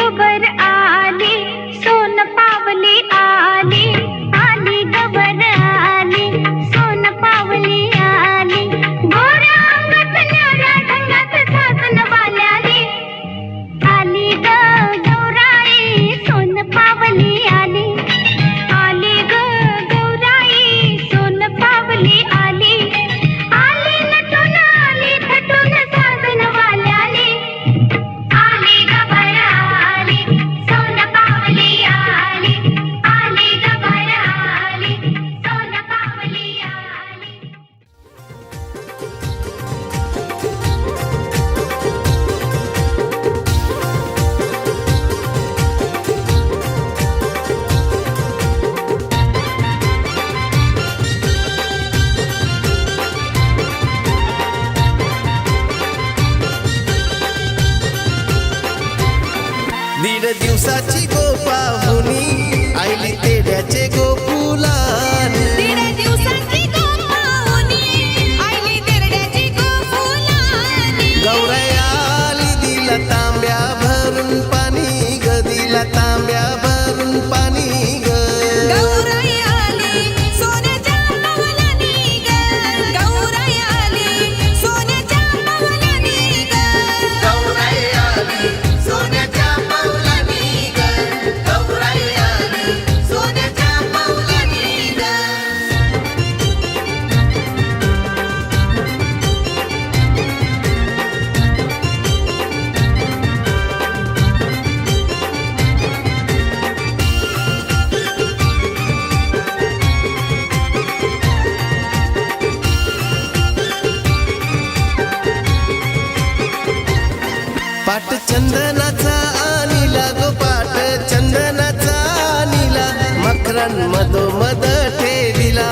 गवर आली, सोन पावली आली, आली गवर आली, सोन पावली आली, गोऱ्या अंगात न्याऱ्या ढंगात साजन वाल्याली, आली ग गौराई सोन पावली आली, आली ग गौराई सोन पावली आली, आली नटून आली थटून साजन वाल्याली, आली गवर आली, सोन पावली आली, आली गवर आली, सोन पावली आली. दीड दिवसाची गोपाहुनी आईली तेड्याचे गोकुलानी, दीड दिवसाची गोपाहुनी आईली तेरड्याची गोकुलानी, गौराई आली दिला तांब्या भरून पाणी ग, दिला तांब्या भरून पाणी ग, गौराई आली सोन्याच्या पावलानी ग, गौराई आली सोन्याच्या पावलानी ग, गौराई आली सोन्याच्या पावलानी ग, गौराई आली सोन्याच्या पावलानी ग. पाट चंदनाचा आणिला गो, पाट चंदनाचा आणिला, मकरन मधोमध ठेविला,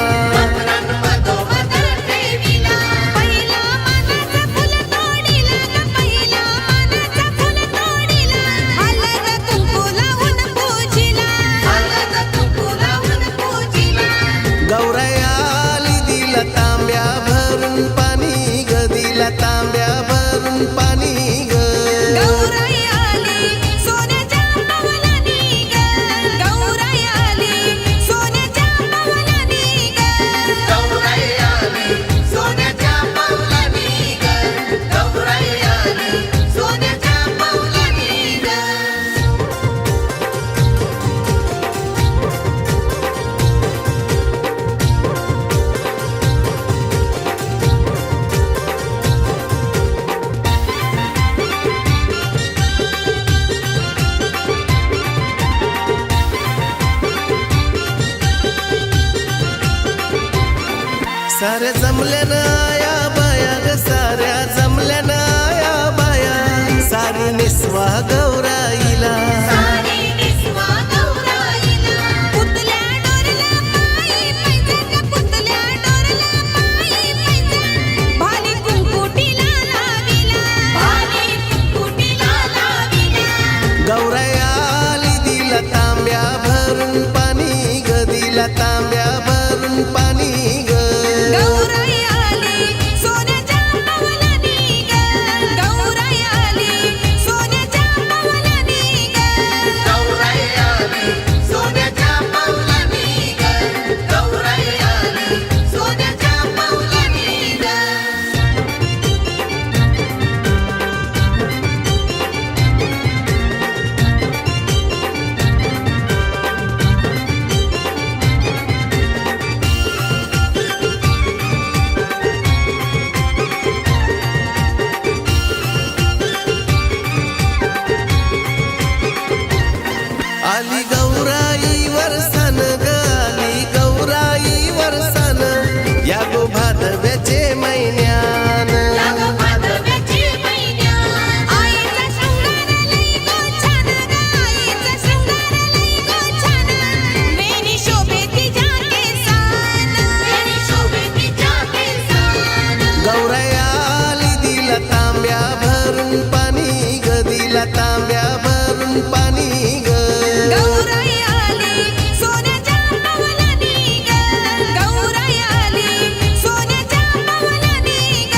मधोमध ठेविला, पहिला मानाचा फुल तोडिला ग, पहिला मानाचा फुल तोडिला, हळद कुंकू लावून पूजिला, हळद कुंकू लावून पूजिला, गौराई आली दिला तांब्या भरून पाणी ग, दिला तांब्या भरून पाणी ग, गौराई आली सोन्याच्या पावलानी ग, गौराई आली सोन्याच्या पावलानी ग, गौराई आली सोन्याच्या पावलानी ग, गौराई आली सोन्याच्या पावलानी ग. साऱ्या जमल्यानं आया बाया ग, साऱ्या जमल्यानं आया बाया, सारी निस्वा गौराईला, सारी निस्वा गौराईला, पुतल्या डोरला पायी पैजा ग, पुतल्या डोरला पायी पैजा, भाली कुंकुटीला लाविला, भाली कुंकुटीला लाविला, गौराई आली दिला तांब्या भरून पाणी ग, दिला तांब्या भरून पाणी ग, गौराई आली सोन्याच्या पावलानी ग, गौराई आली सोन्याच्या पावलानी ग, गौराई आली सोन्याच्या पावलानी ग, गौराई आली सोन्याच्या पावलानी ग. आली गौराई वरसान ग, आली गौराई वरसान, या गो भादव्याचे महिन्यान, लागो भादव्याची महिन्या, आईचा शृंगार लई गो छान ग, आईचा शृंगार लई गो छान, वेणी शोभे तिच्या केसान, वेणी शोभे तिच्या केसान, गौराई आली दिला तांब्या भरून पाणी ग, दिला तांब्या भरून पाणी ग, गौराई आली सोन्याच्या पावलानी ग, गौराई आली सोन्याच्या पावलानी ग,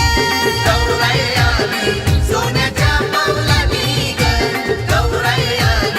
गौराई आली सोन्याच्या पावलानी ग, गौराई आली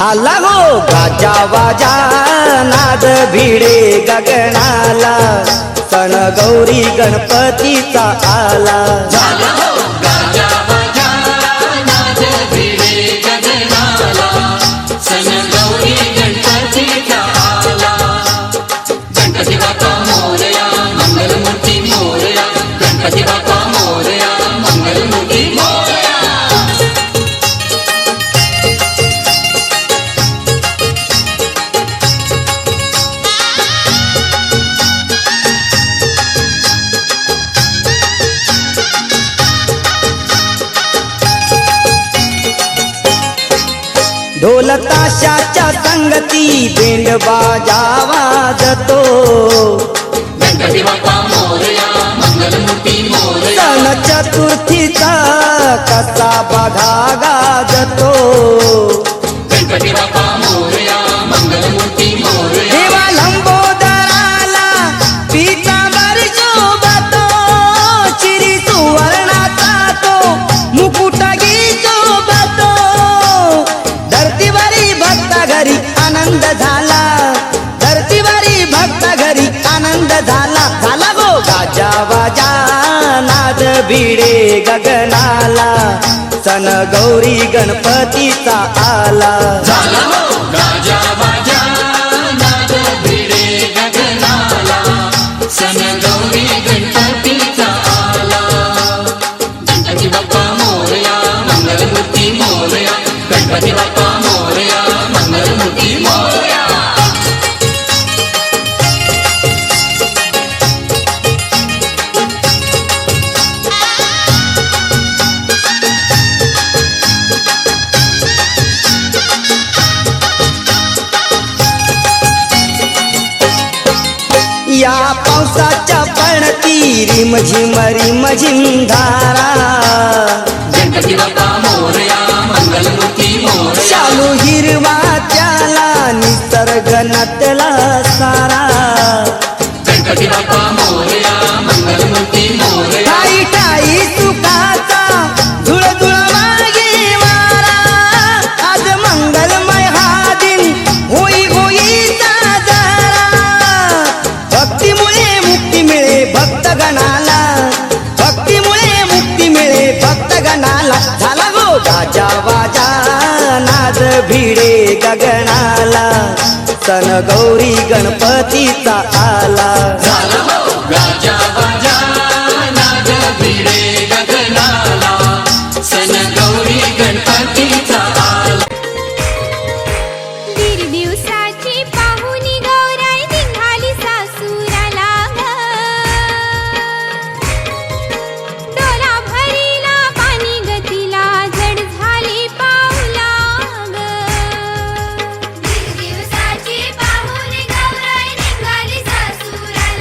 आला गो गाजा वाजा नाद भिडे गगनाला सण गौरी गणपतीचा आला ढोल ताशाच्या संगती बेंड बाजा वाजतो सण चतुर्थीचा कसा बघा गाजतो देवा लंबोदराला पीतांबर शोभतो चिरी सुवर्णाचा तो मुकुटगी शोभतो धरतीवरी भक्त घरी आनंद झाला धरतीवरी भक्त घरी आनंद झाला झाला गो गाजा वाजा नाद भिडे गगनाला सण गौरी गणपतीचा आला या पावसाच्या पडती रिम झिम धारा चालू हिरवा त्याला निसर्ग नटला सारा ठाई ठाई सुखाचा धुळ धुळ मागे वारा आज मंगलमय हा दिन होई होई साजरा भक्तीमुळे मुक्ती मिळे भक्तगणाला भक्तीमुळे मुक्ती मिळे भक्तगणाला झाला गो गाजा वाजा नाद भिडे गगनाला सण गौरी गणपतीचा आला दीड दिवसाची पाहुणी गौराई निघाली सासुराला ग. डोला भरीला पाणी गतीला जड झाली पाऊला ग. दीड दिवसाची पाहुणी गौराई निघाली सासुराला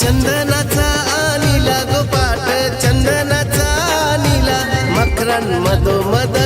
चंदनाचा अनिला गोपाट चंदनाचा अनिला मकरान मधोमध